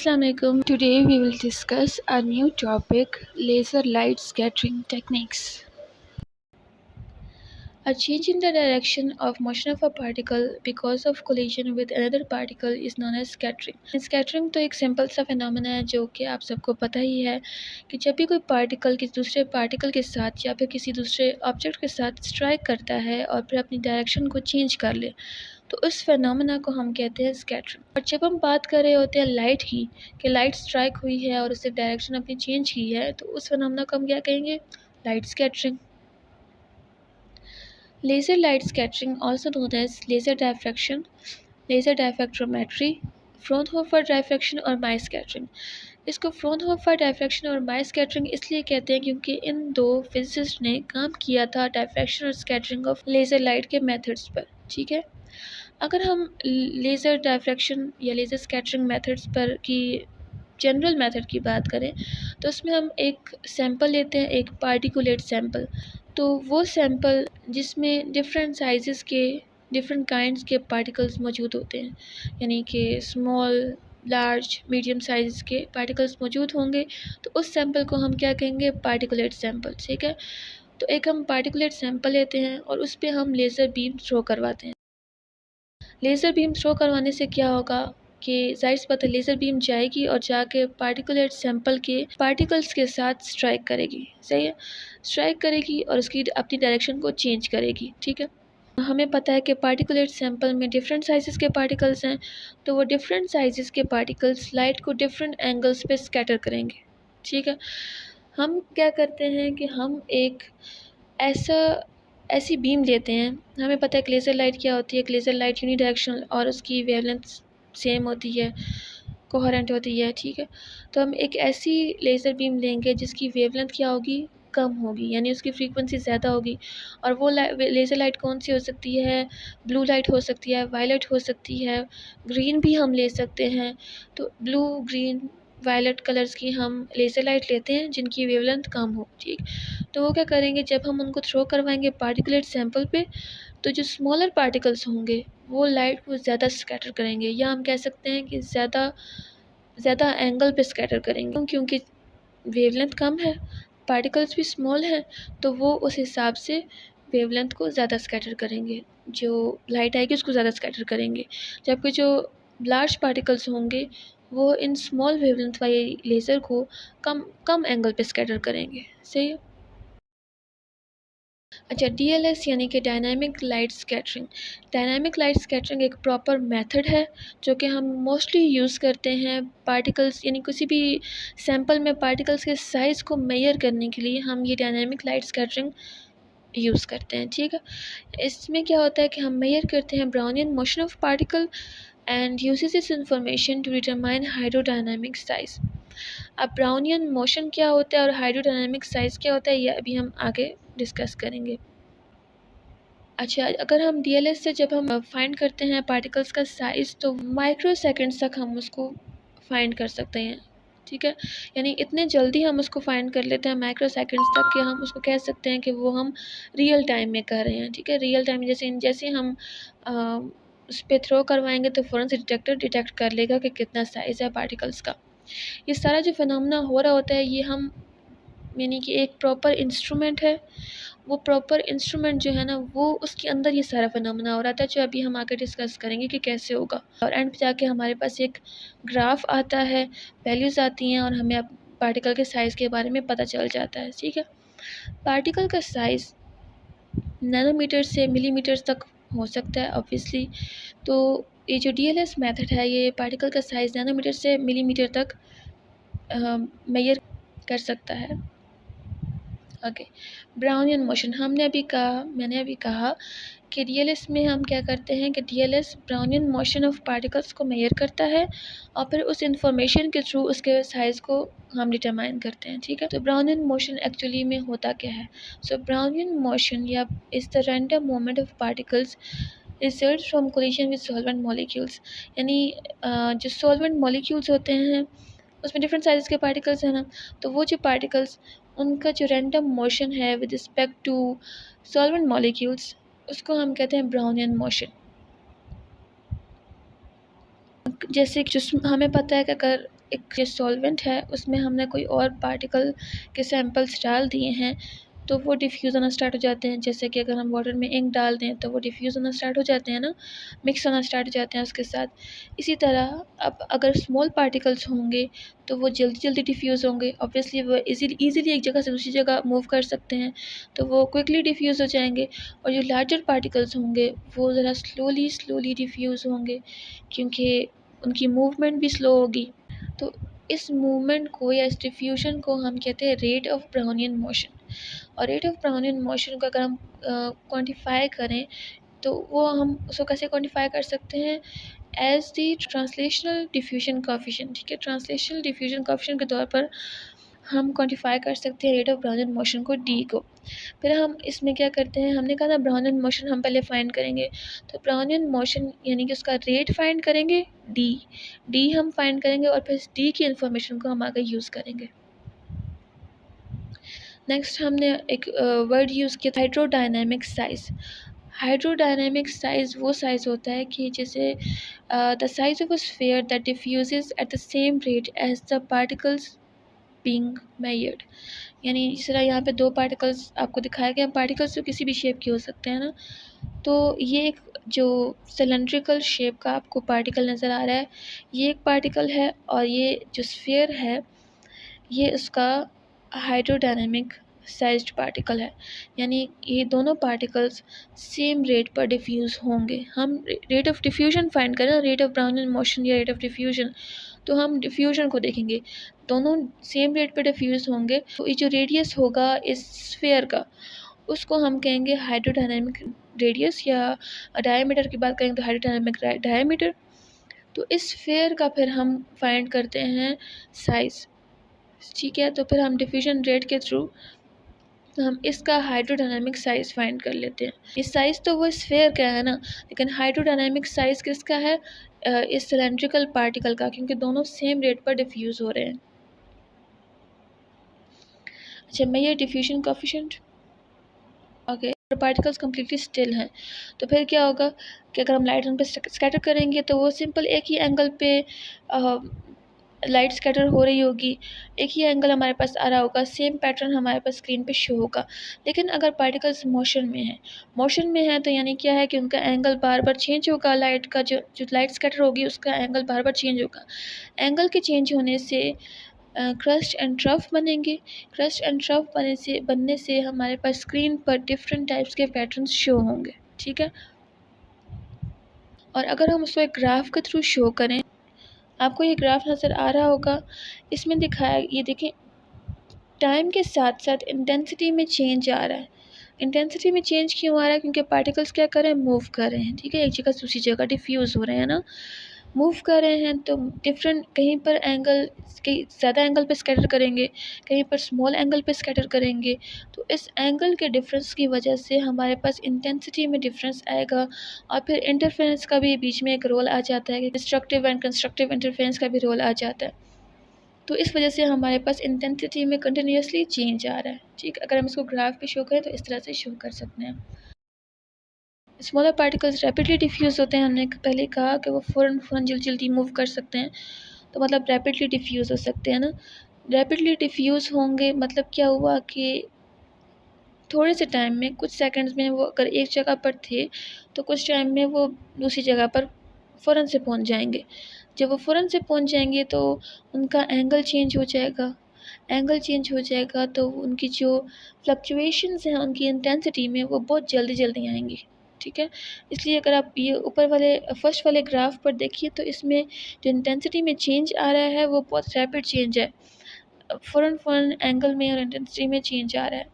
Assalamualaikum. Today we will discuss a new topic, laser light scattering techniques. A change in the direction of motion of a particle because of collision with another particle is known as scattering. Scattering तो एक simple सा phenomena है जो कि आप सबको पता ही है कि जब भी कोई पार्टिकल किसी दूसरे पार्टिकल के साथ या फिर किसी दूसरे ऑब्जेक्ट के साथ स्ट्राइक करता है और फिर अपनी डायरेक्शन को चेंज कर ले तो उस फिनोमेना को हम कहते हैं स्कैटरिंग। और जब हम बात कर रहे होते हैं लाइट की कि लाइट स्ट्राइक हुई है और उससे डायरेक्शन अपनी चेंज की है तो उस फिनोमेना को हम क्या कहेंगे? Light scattering. Laser light scattering also known as laser diffraction, laser diffractometry, Fraunhofer diffraction और माई स्कैटरिंग। इसको फ्रॉनहोफर डायफ्रैक्शन और माई स्कैटरिंग इसलिए कहते हैं क्योंकि इन दो फिजिसिस्ट ने काम किया था डायफ्रैक्शन और स्कैटरिंग ऑफ लेज़र लाइट के मेथड्स पर। ठीक है, अगर हम लेज़र डायफ्रैक्शन या लेज़र स्कैटरिंग मेथड्स पर की जनरल मेथड की बात करें तो उसमें हम एक सैंपल लेते हैं, एक पार्टिकुलेट सैंपल। तो वो सैंपल जिसमें डिफरेंट साइज़ेस के डिफरेंट काइंड्स के पार्टिकल्स मौजूद होते हैं, यानी कि स्मॉल, लार्ज, मीडियम साइज़ के पार्टिकल्स मौजूद होंगे, तो उस सैंपल को हम क्या कहेंगे? Particulate sample. ठीक है, तो एक हम पार्टिकुलेट सैंपल लेते हैं और उस पर हम लेज़र बीम थ्रो करवाते हैं। लेज़र बीम थ्रो करवाने से क्या होगा कि ज़ाहिर सी बात है लेज़र बीम जाएगी और जाके पार्टिकुलेट सैंपल के पार्टिकल्स के साथ स्ट्राइक करेगी। सही है, स्ट्राइक करेगी और उसकी अपनी डायरेक्शन को चेंज करेगी। ठीक है, हमें पता है कि पार्टिकुलेट सैंपल में डिफरेंट साइज़ेस के पार्टिकल्स हैं, तो वो डिफरेंट साइज़ेस के पार्टिकल्स लाइट को डिफरेंट एंगल्स पे स्कैटर करेंगे। ठीक है, हम क्या करते हैं कि हम एक ऐसी बीम लेते हैं। हमें पता है कि लेज़र लाइट क्या होती है, कि लेज़र लाइट यूनिडायरेक्शनल और उसकी वेवलेंथ सेम होती है, कोहेरेंट होती है। ठीक है, तो हम एक ऐसी लेज़र बीम लेंगे जिसकी वेवलेंथ क्या होगी? कम होगी, यानी उसकी फ्रीक्वेंसी ज़्यादा होगी। और वो लेज़र लाइट कौन सी हो सकती है? ब्लू लाइट हो सकती है, वायलेट हो सकती है, ग्रीन भी हम ले सकते हैं। तो ब्लू, ग्रीन, वायलेट कलर्स की हम लेज़र लाइट लेते हैं जिनकी वेवलेंथ कम हो। ठीक, तो वो क्या करेंगे, जब हम उनको थ्रो करवाएंगे पार्टिकुलेट सैंपल पे तो जो स्मॉलर पार्टिकल्स होंगे वो लाइट को ज़्यादा स्कैटर करेंगे, या हम कह सकते हैं कि ज़्यादा एंगल पे स्कैटर करेंगे, क्योंकि वेवलेंथ कम है, पार्टिकल्स भी स्मॉल हैं, तो वो उस हिसाब से वेवलेंथ को ज़्यादा स्कैटर करेंगे, जो लाइट आएगी उसको ज़्यादा स्कैटर करेंगे। जबकि जो लार्ज पार्टिकल्स होंगे वो इन स्मॉल वेवलेंथ वाले लेज़र को कम एंगल पे स्कैटर करेंगे। सही है। अच्छा, डीएलएस यानी कि dynamic light scattering. Dynamic light scattering एक प्रॉपर मेथड है जो कि हम मोस्टली यूज़ करते हैं पार्टिकल्स, यानी किसी भी सैंपल में पार्टिकल्स के साइज़ को मेजर करने के लिए हम ये डायनामिक लाइट स्कैटरिंग यूज़ करते हैं। ठीक है, इसमें क्या होता है कि हम मेजर करते हैं Brownian motion of particle and uses this information to determine hydrodynamic size. अब ब्राउनियन मोशन क्या होता है और हाइड्रोडायनामिक साइज़ क्या होता है ये अभी हम आगे डिस्कस करेंगे। अच्छा, अगर हम डीएलएस से जब हम फाइंड करते हैं पार्टिकल्स का साइज़ तो माइक्रो सेकंड्स तक हम उसको फाइंड कर सकते हैं। ठीक है, यानी इतने जल्दी हम उसको फाइंड कर लेते हैं माइक्रो सेकंड्स तक कि हम उसको कह सकते हैं कि वो हम रियल टाइम में कर रहे हैं। ठीक है, रियल टाइम जैसे हम उस पर थ्रो करवाएंगे तो फ़ौरन से डिटेक्टर डिटेक्ट कर लेगा कि कितना साइज़ है पार्टिकल्स का। ये सारा जो फिनोमेना हो रहा होता है ये हम यानी कि एक प्रॉपर इंस्ट्रूमेंट है, वो प्रॉपर इंस्ट्रूमेंट जो है ना वो उसके अंदर ये सारा फिनोमेना हो रहा था, जो अभी हम आगे डिस्कस करेंगे कि कैसे होगा। और एंड पे जाके हमारे पास एक ग्राफ आता है, वैल्यूज़ आती हैं और हमें अब पार्टिकल के साइज़ के बारे में पता चल जाता है। ठीक है, पार्टिकल का साइज़ नैनोमीटर से मिलीमीटर तक हो सकता है ऑब्वियसली। तो ये जो डीएलएस मेथड है ये पार्टिकल का साइज़ नैनोमीटर से मिलीमीटर तक मेजर कर सकता है। ओके, ब्राउनियन मोशन मैंने अभी कहा कि डीएलएस में हम क्या करते हैं कि DLS Brownian motion of particles को मेजर करता है और फिर उस इंफॉर्मेशन के थ्रू उसके साइज़ को हम डिटरमाइन करते हैं। ठीक है, तो ब्राउनियन मोशन एक्चुअली में होता क्या है? सो ब्राउनियन मोशन या is the random movement of particles result from collision with solvent molecules. यानी जो सॉल्वेंट मॉलिक्यूल्स होते हैं उसमें डिफरेंट साइज़ के पार्टिकल्स हैं ना, तो वो जो पार्टिकल्स उनका जो रैंडम मोशन है with respect to solvent molecules उसको हम कहते हैं ब्राउनियन मोशन। जैसे कि हमें पता है कि अगर एक जो सॉल्वेंट है उसमें हमने कोई और पार्टिकल के सैंपल्स डाल दिए हैं तो वो डिफ्यूज़ होना स्टार्ट हो जाते हैं। जैसे कि अगर हम वाटर में इंक डाल दें तो वो डिफ्यूज़ होना स्टार्ट हो जाते हैं ना, मिक्स होना स्टार्ट हो जाते हैं उसके साथ। इसी तरह अब अगर स्मॉल पार्टिकल्स होंगे तो वो जल्दी जल्दी डिफ्यूज़ होंगे, ऑब्वियसली वो ईज़िली एक जगह से दूसरी जगह मूव कर सकते हैं तो वो क्विकली डिफ्यूज़ हो जाएंगे। और जो लार्जर पार्टिकल्स होंगे वो ज़रा स्लोली डिफ्यूज़ होंगे क्योंकि उनकी मूवमेंट भी स्लो होगी। तो इस मूवमेंट को या इस डिफ्यूजन को हम कहते हैं रेट ऑफ ब्राउनियन मोशन। और रेट ऑफ ब्राउनियन मोशन को अगर हम क्वांटिफाई करें तो वो हम उसको कैसे क्वांटिफाई कर सकते हैं, as the translational diffusion coefficient. ठीक है, ट्रांसलेशनल डिफ्यूजन कोफिशिएंट के तौर पर हम क्वांटिफाई कर सकते हैं रेट ऑफ ब्राउनियन मोशन को, डी को। फिर हम इसमें क्या करते हैं, हमने कहा था ब्राउनियन मोशन हम पहले फाइंड करेंगे, तो ब्राउनियन मोशन यानी कि उसका रेट फाइंड करेंगे, डी हम फाइंड करेंगे और फिर डी की इंफॉर्मेशन को हम आगे यूज़ करेंगे। नेक्स्ट हमने एक वर्ड यूज़ किया, हाइड्रोडायनेमिक साइज़। हाइड्रोडायनेमिक साइज़ वो साइज़ होता है कि जैसे the size of a sphere that diffuses at the same rate as the particles being measured. यानी जिस तरह यहाँ पे दो पार्टिकल्स आपको दिखाया गया, पार्टिकल्स तो किसी भी शेप के हो सकते हैं ना, तो ये एक जो सिलेंड्रिकल शेप का आपको पार्टिकल नज़र आ रहा है, ये एक पार्टिकल है और ये जो स्फीयर है ये उसका हाइड्रोडायनेमिक साइज्ड पार्टिकल है। यानी ये दोनों पार्टिकल्स सेम रेट पर डिफ्यूज़ होंगे। हम रेट ऑफ डिफ्यूजन फाइंड करें, रेट ऑफ ब्राउनियन मोशन या रेट ऑफ डिफ्यूजन, तो हम डिफ्यूजन को देखेंगे, दोनों सेम रेट पर डिफ्यूज़ होंगे। तो ये जो रेडियस होगा इस स्फीयर का उसको हम कहेंगे हाइड्रोडायनेमिक रेडियस, या डायमीटर की बात करें तो हाइड्रोडायनेमिक डायमीटर। तो इस स्फीयर का फिर हम फाइंड करते हैं साइज़। ठीक है, तो फिर हम डिफ्यूजन रेट के थ्रू हम इसका हाइड्रोडायनामिक साइज़ फाइंड कर लेते हैं। इस साइज़ तो वो स्फीयर का है ना, लेकिन हाइड्रोडायनामिक साइज़ किसका है, इस सिलेंड्रिकल पार्टिकल का, क्योंकि दोनों सेम रेट पर डिफ्यूज़ हो रहे हैं। अच्छा, मैं ये diffusion coefficient okay, particles completely still हैं तो फिर क्या होगा कि अगर हम लाइट उन पर स्कैटर करेंगे तो वो सिंपल एक ही एंगल पे लाइट स्कैटर हो रही होगी, एक ही एंगल हमारे पास आ रहा होगा, सेम पैटर्न हमारे पास स्क्रीन पे शो होगा। लेकिन अगर पार्टिकल्स मोशन में है तो यानी क्या है कि उनका एंगल बार बार चेंज होगा, लाइट का जो लाइट स्कैटर होगी उसका एंगल बार बार चेंज होगा। एंगल के चेंज होने से क्रस्ट एंड ट्रफ बनेंगे। क्रस्ट एंड ट्रफ बनने से हमारे पास स्क्रीन पर डिफरेंट टाइप्स के पैटर्न्स शो होंगे। ठीक है, और अगर हम उसको एक ग्राफ के थ्रू शो करें, आपको ये ग्राफ नज़र आ रहा होगा, इसमें दिखाया, ये देखें, टाइम के साथ साथ इंटेंसिटी में चेंज आ रहा है। इंटेंसिटी में चेंज क्यों आ रहा है, क्योंकि पार्टिकल्स क्या कर रहे हैं, मूव कर रहे हैं। ठीक है, एक जगह से दूसरी जगह डिफ्यूज़ हो रहे हैं ना, मूव कर रहे हैं तो डिफरेंट, कहीं पर एंगल के ज़्यादा एंगल पे स्कैटर करेंगे, कहीं पर स्मॉल एंगल पे स्कैटर करेंगे। तो इस एंगल के डिफरेंस की वजह से हमारे पास इंटेंसिटी में डिफरेंस आएगा। और फिर इंटरफेरेंस का भी बीच में एक रोल आ जाता है, कि डिस्ट्रक्टिव एंड कंस्ट्रक्टिव इंटरफेरेंस का भी रोल आ जाता है। तो इस वजह से हमारे पास इंटेंसिटी में कंटिन्यूसली चेंज आ रहा है। ठीक, अगर हम इसको ग्राफ पे शो करें तो इस तरह से शो कर सकते हैं। स्मॉलर पार्टिकल्स रैपिडली डिफ्यूज़ होते हैं, हमने पहले कहा कि वो फ़ौरन जल्दी मूव कर सकते हैं, तो मतलब रैपिडली डिफ्यूज़ हो सकते हैं ना। रैपिडली डिफ्यूज़ होंगे मतलब क्या हुआ कि थोड़े से टाइम में, कुछ सेकंड्स में, वो अगर एक जगह पर थे तो कुछ टाइम में वो दूसरी जगह पर फ़ौरन से पहुंच जाएंगे। जब वो फ़ौरन से पहुंच जाएंगे तो उनका एंगल चेंज हो जाएगा। एंगल चेंज हो जाएगा तो उनकी जो फ्लक्चुएशंस हैं उनकी इंटेंसिटी में वो बहुत जल्दी आएंगी। ठीक है, इसलिए अगर आप ये ऊपर वाले फर्स्ट वाले ग्राफ पर देखिए तो इसमें जो इंटेंसिटी में चेंज आ रहा है वो बहुत रैपिड चेंज है, फ़ौरन एंगल में और इंटेंसिटी में चेंज आ रहा है।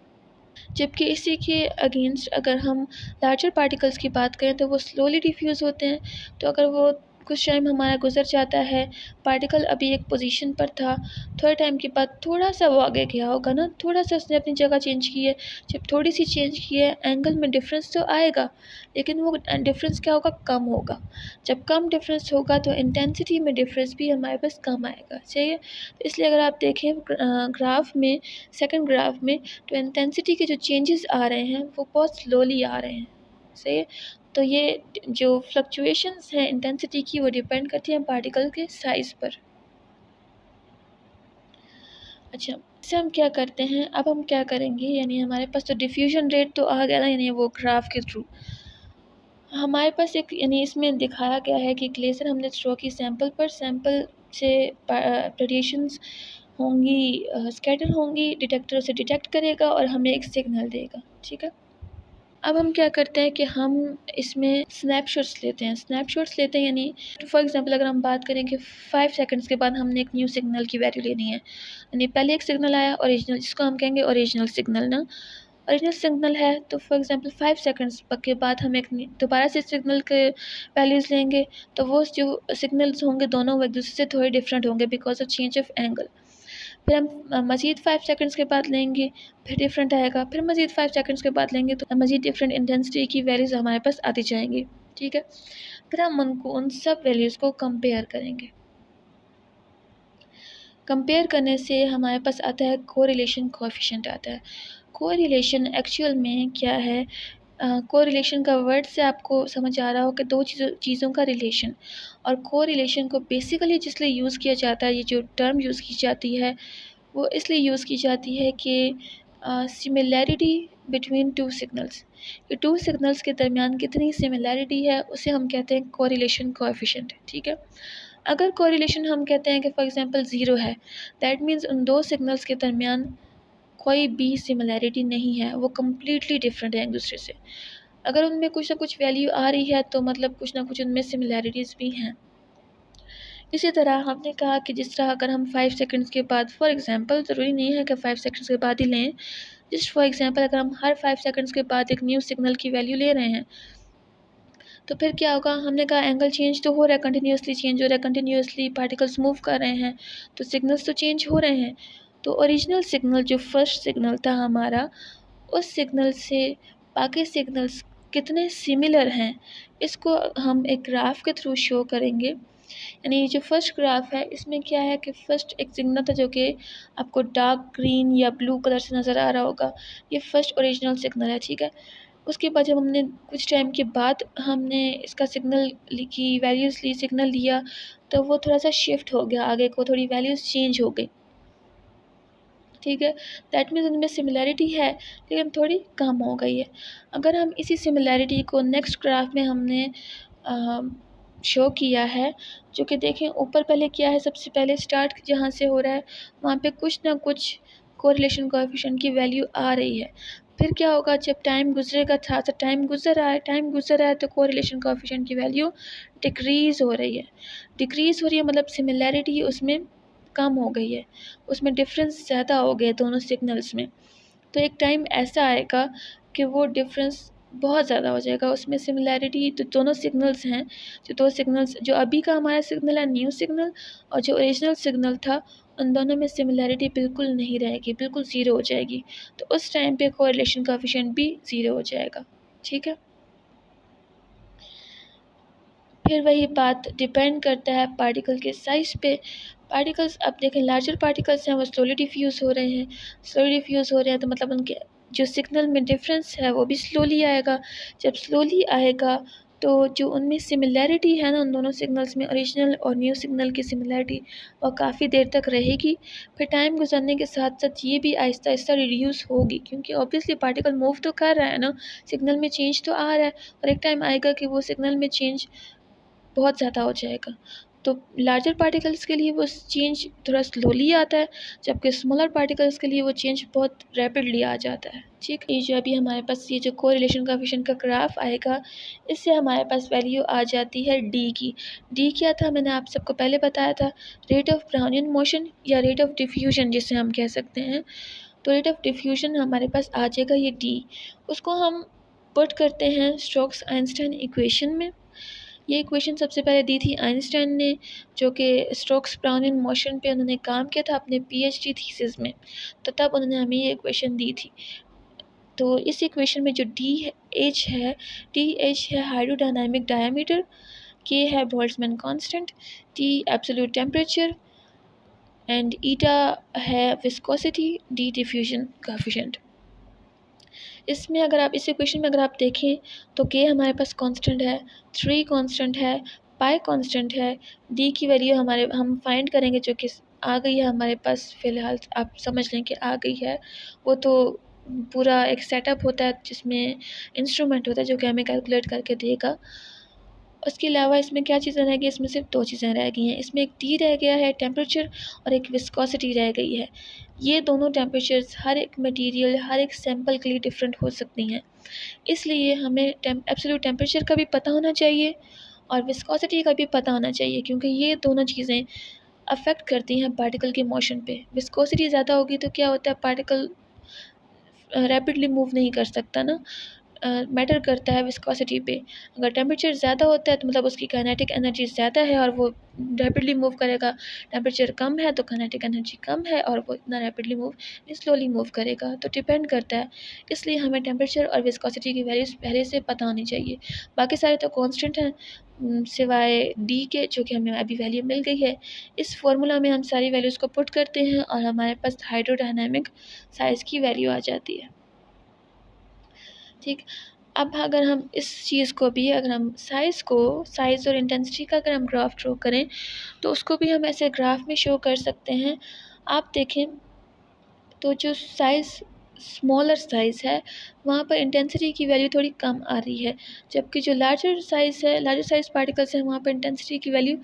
जबकि इसी के अगेंस्ट अगर हम लार्जर पार्टिकल्स की बात करें तो वो स्लोली डिफ्यूज़ होते हैं। तो अगर वो कुछ टाइम हमारा गुजर जाता है, पार्टिकल अभी एक पोजीशन पर था, थोड़े टाइम के बाद थोड़ा सा वो आगे गया होगा ना, थोड़ा सा उसने अपनी जगह चेंज की है। जब थोड़ी सी चेंज की है, एंगल में डिफरेंस तो आएगा, लेकिन वो डिफरेंस क्या होगा, कम होगा। जब कम डिफरेंस होगा तो इंटेंसिटी में डिफरेंस भी हमारे पास कम आएगा। सही है, तो इसलिए अगर आप देखें ग्राफ में, सेकंड ग्राफ में, तो इंटेंसिटी के जो चेंजेस आ रहे हैं वो बहुत स्लोली आ रहे हैं। सही है, तो ये जो फ्लक्चुएशंस हैं इंटेंसिटी की वो डिपेंड करती हैं पार्टिकल के साइज़ पर। अच्छा, इससे हम क्या करते हैं, अब हम क्या करेंगे, यानी हमारे पास तो डिफ्यूजन रेट तो आ गया ना, यानी वो ग्राफ के थ्रू हमारे पास एक, यानी इसमें दिखाया गया है कि एक लेज़र हमने थ्रो की सैंपल पर, सैंपल से रेडिएशंस होंगी, स्कैटर होंगी, डिटेक्टर उसे डिटेक्ट करेगा और हमें एक सिग्नल देगा। ठीक है, अब हम क्या करते हैं कि हम इसमें स्नैपशॉट्स लेते हैं। स्नैपशॉट्स लेते हैं यानी फॉर एग्जांपल अगर हम बात करें कि 5 सेकंड्स के बाद हमने एक न्यू सिग्नल की वैल्यू लेनी है, यानी पहले एक सिग्नल आया ओरिजिनल, जिसको हम कहेंगे ओरिजिनल सिग्नल ना, ओरिजिनल सिग्नल है तो फॉर एग्जांपल 5 सेकंड्स के बाद हम एक दोबारा से सिग्नल के वैल्यूज़ लेंगे, तो वो जो सिग्नल्स होंगे दोनों वो एक दूसरे से थोड़े डिफरेंट होंगे because of change of angle. फिर हम मज़ीद 5 सेकंड्स के बाद लेंगे, फिर डिफरेंट आएगा, फिर मज़ीद 5 सेकंड्स के बाद लेंगे तो मज़ीद डिफरेंट इंटेंसिटी की वैल्यूज़ हमारे पास आती जाएंगी। ठीक है, फिर हम उनको उन सब वैल्यूज़ को कंपेयर करेंगे। कंपेयर करने से हमारे पास आता है कोरिलेशन कोएफिशिएंट आता है। कोरिलेशन एक्चुअल में क्या है, कोरिलेशन का वर्ड से आपको समझ आ रहा हो कि दो चीज़ों का रिलेशन, और कोरिलेशन को बेसिकली जिसलिए यूज़ किया जाता है, ये जो टर्म यूज़ की जाती है वो इसलिए यूज़ की जाती है कि सिमिलैरिटी बिटवीन टू सिग्नल्स, ये टू सिग्नल्स के दरमियान कितनी सिमिलैरिटी है उसे हम कहते हैं कोरिलेशन कोएफिशिएंट। ठीक है, अगर कोरिलेशन हम कहते हैं कि फॉर एग्जांपल 0 है, दैट मीन्स उन दो सिग्नल्स के दरमियान कोई भी सिमिलैरिटी नहीं है, वो कम्प्लीटली डिफरेंट है एक दूसरे से। अगर उनमें कुछ ना कुछ वैल्यू आ रही है तो मतलब कुछ ना कुछ उनमें सिमिलैरिटीज़ भी हैं। इसी तरह हमने कहा कि जिस तरह अगर हम 5 सेकंड्स के बाद, फॉर एग्जांपल ज़रूरी नहीं है कि 5 सेकंड्स के बाद ही लें, जस्ट फॉर एग्जांपल अगर हम हर 5 सेकंड्स के बाद एक न्यू सिग्नल की वैल्यू ले रहे हैं तो फिर क्या होगा, हमने कहा एंगल चेंज तो हो रहा है, कंटिन्यूसली चेंज हो रहा है, कंटिन्यूसली पार्टिकल्स मूव कर रहे हैं तो सिग्नल्स तो चेंज हो रहे हैं। तो ओरिजिनल सिग्नल जो फर्स्ट सिग्नल था हमारा, उस सिग्नल से बाकी सिग्नल्स कितने सिमिलर हैं इसको हम एक ग्राफ के थ्रू शो करेंगे। यानी ये जो फर्स्ट ग्राफ है इसमें क्या है कि फर्स्ट एक सिग्नल था जो कि आपको डार्क ग्रीन या ब्लू कलर से नज़र आ रहा होगा, ये फर्स्ट ओरिजिनल सिग्नल है। ठीक है, उसके बाद जब हमने कुछ टाइम के बाद हमने इसका सिग्नल की वैल्यूज़ ली, सिग्नल लिया, तो वो थोड़ा सा शिफ्ट हो गया, आगे को थोड़ी वैल्यूज़ चेंज हो गई। ठीक है, दैट मीन्स उनमें सिमिलैरिटी है लेकिन थोड़ी कम हो गई है। अगर हम इसी सिमिलैरिटी को नेक्स्ट ग्राफ में हमने शो किया है, जो कि देखें ऊपर पहले क्या है, सबसे पहले स्टार्ट जहाँ से हो रहा है वहाँ पे कुछ ना कुछ कोरिलेशन कोएफिशिएंट की वैल्यू आ रही है। फिर क्या होगा, जब टाइम गुजरेगा, थोड़ा सा टाइम गुजर रहा है तो कोरिलेशन कोएफिशिएंट की वैल्यू डिक्रीज़ हो रही है। डिक्रीज़ हो रही है मतलब सिमिलैरिटी उसमें कम हो गई है, उसमें डिफरेंस ज़्यादा हो गया दोनों सिग्नल्स में। तो एक टाइम ऐसा आएगा कि वो डिफरेंस बहुत ज़्यादा हो जाएगा, उसमें सिमिलैरिटी जो दोनों सिग्नल्स हैं, जो दो सिग्नल्स, जो अभी का हमारा सिग्नल है न्यू सिग्नल, और जो ओरिजिनल सिग्नल था, उन दोनों में सिमिलैरिटी बिल्कुल नहीं रहेगी, बिल्कुल ज़ीरो हो जाएगी। तो उस टाइम पे कोरिलेशन कोएफिशिएंट भी ज़ीरो हो जाएगा। ठीक है, फिर वही बात डिपेंड करता है पार्टिकल के साइज़ पे। पार्टिकल्स अब देखें, लार्जर पार्टिकल्स हैं वो स्लोली डिफ्यूज़ हो रहे हैं, स्लोली डिफ्यूज़ हो रहे हैं तो मतलब उनके जो सिग्नल में डिफरेंस है वो भी स्लोली आएगा। जब स्लोली आएगा तो जो उनमें सिमिलैरिटी है ना, उन दोनों सिग्नल्स में, ओरिजिनल और न्यू सिग्नल की सिमिलैरिटी, वो काफ़ी देर तक रहेगी। फिर टाइम गुजरने के साथ साथ ये भी आहिस्ता आहिस्ता रिड्यूस होगी, क्योंकि ऑब्वियसली पार्टिकल मूव तो कर रहा है ना, सिग्नल में चेंज तो आ रहा है, और एक टाइम आएगा कि वो सिग्नल में चेंज बहुत ज़्यादा हो जाएगा। तो लार्जर पार्टिकल्स के लिए वो चेंज थोड़ा स्लोली आता है, जबकि स्मॉलर पार्टिकल्स के लिए वो चेंज बहुत रैपिडली आ जाता है। ठीक, ये जो अभी हमारे पास ये जो कोरिलेशन कोएफिशिएंट का ग्राफ आएगा, इससे हमारे पास वैल्यू आ जाती है डी की। डी क्या था, मैंने आप सबको पहले बताया था, रेट ऑफ ब्राउनियन मोशन या रेट ऑफ डिफ्यूजन जिसे हम कह सकते हैं। तो रेट ऑफ डिफ्यूजन हमारे पास आ जाएगा ये डी, उसको हम पुट करते हैं स्टोक्स आइंस्टाइन इक्वेशन में। ये इक्वेशन सबसे पहले दी थी आइंस्टाइन ने, जो कि स्टोक्स ब्राउनियन मोशन पे उन्होंने काम किया था अपने पीएचडी थीसिस में, तो तब उन्होंने हमें ये इक्वेशन दी थी। तो इस इक्वेशन में जो डी एच है हाइड्रोडायनामिक डायमीटर, के है Boltzmann constant, T absolute temperature, and eta है विस्कोसिटी, डी डिफ्यूजन कोएफिशिएंट। इसमें अगर आप इस इक्वेशन में अगर आप देखें तो के हमारे पास कांस्टेंट है, 3 कांस्टेंट है, पाई कांस्टेंट है, डी की वैल्यू हमारे हम फाइंड करेंगे जो कि आ गई है हमारे पास, फ़िलहाल आप समझ लें कि आ गई है। वो तो पूरा एक सेटअप होता है जिसमें इंस्ट्रूमेंट होता है जो कि हमें कैलकुलेट करके देगा। उसके अलावा इसमें क्या चीज़ें रह गई, इसमें सिर्फ 2 चीज़ें रह गई हैं। इसमें एक टी रह गया है टेम्परेचर, और एक विस्कोसिटी रह गई है। ये दोनों टेम्परेचर्स हर एक मटेरियल, हर एक सैंपल के लिए डिफरेंट हो सकती हैं। इसलिए हमें एब्सोल्यूट टेम्परेचर का भी पता होना चाहिए और विस्कोसिटी का भी पता होना चाहिए, क्योंकि ये दोनों चीज़ें अफ़ेक्ट करती हैं पार्टिकल के मोशन पे। विस्कोसिटी ज़्यादा होगी तो क्या होता है, पार्टिकल रैपिडली मूव नहीं कर सकता ना, मैटर करता है विस्कोसिटी पे। अगर टेम्परेचर ज़्यादा होता है तो मतलब उसकी काइनेटिक एनर्जी ज़्यादा है और वो रैपिडली मूव करेगा। टेम्परेचर कम है तो काइनेटिक एनर्जी कम है और वो इतना रैपिडली मूव स्लोली मूव करेगा। तो डिपेंड करता है, इसलिए हमें टेम्परेचर और विस्कोसिटी की वैल्यूज़ पहले से पता होनी चाहिए। बाकी सारे तो कांस्टेंट हैं, सिवाय डी के, जो कि हमें अभी वैल्यू मिल गई है। इस फार्मूला में हम सारी वैल्यूज़ को पुट करते हैं और हमारे पास हाइड्रोडायनामिक साइज़ की वैल्यू आ जाती है। ठीक। अब अगर हम इस चीज़ को भी, अगर हम साइज़ और इंटेंसिटी का अगर हम ग्राफ ड्रॉ करें तो उसको भी हम ऐसे ग्राफ में शो कर सकते हैं। आप देखें तो जो स्मॉलर साइज़ है वहाँ पर इंटेंसिटी की वैल्यू थोड़ी कम आ रही है, जबकि जो लार्जर साइज़ पार्टिकल्स हैं वहाँ पर इंटेंसिटी की वैल्यू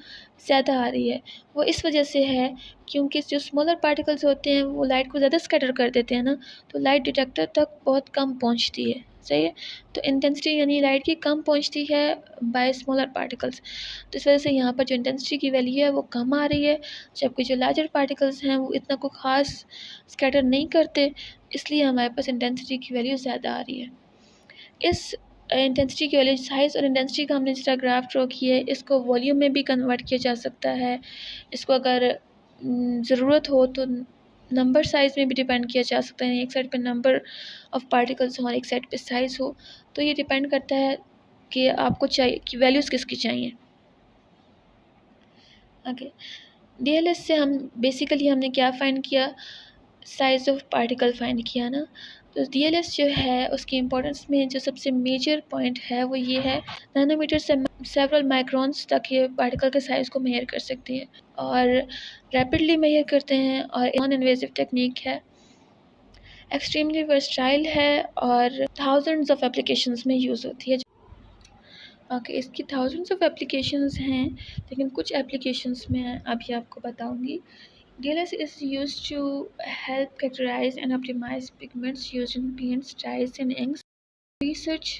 ज़्यादा आ रही है। वो इस वजह से है क्योंकि जो स्मॉलर पार्टिकल्स होते हैं वो लाइट को ज़्यादा स्कैटर कर देते हैं ना, तो लाइट डिटेक्टर तक बहुत कम पहुँचती है। सही है। तो इंटेंसिटी यानी लाइट की कम पहुँचती है बाय स्मॉलर पार्टिकल्स। तो इस वजह से यहाँ पर जो इंटेंसिटी की वैल्यू है वो कम आ रही है, जबकि जो लार्जर पार्टिकल्स हैं वो इतना कोई ख़ास स्कैटर नहीं करते, इसलिए हमारे पास इंटेंसिटी की वैल्यू ज़्यादा आ रही है। इस इंटेंसिटी की वैल्यू, साइज़ और इंटेंसिटी का हमने जिस तरह ग्राफ ड्रॉ किया है, इसको वॉल्यूम में भी कन्वर्ट किया जा सकता है। इसको अगर ज़रूरत हो तो नंबर साइज़ में भी डिपेंड किया जा सकता है, एक साइड पे नंबर ऑफ़ पार्टिकल्स हो और एक साइड पे साइज़ हो। तो ये डिपेंड करता है कि आपको चाहिए कि वैल्यूज़ किसकी चाहिए। ओके, डीएलएस से हम बेसिकली हमने क्या फाइंड किया, साइज़ ऑफ पार्टिकल फाइंड किया ना। तो डीएलएस जो है उसकी इम्पोर्टेंस में जो सबसे मेजर पॉइंट है वो ये है, नैनोमीटर से सेवरल माइक्रोन्स तक ये पार्टिकल के साइज़ को मेजर कर सकती है और रैपिडली मेजर करते हैं, और नॉन इन्वेसिव टेक्निक है, एक्सट्रीमली वर्सटाइल है और थाउजेंड्स ऑफ एप्लीकेशंस में यूज़ होती है। ओके, इसकी थाउजेंड्स ऑफ एप्लीकेशंस हैं, लेकिन कुछ एप्लीकेशंस मैं अभी आपको बताऊंगी। DLS is used to help characterize and optimize pigments used in paints, dyes, and inks. Research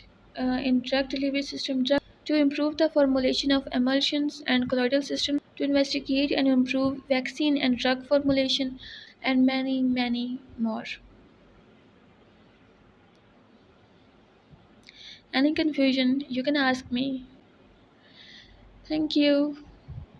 in drug delivery system to improve the formulation of emulsions and colloidal systems, to investigate and improve vaccine and drug formulation, and many, many more. Any confusion, you can ask me. Thank you.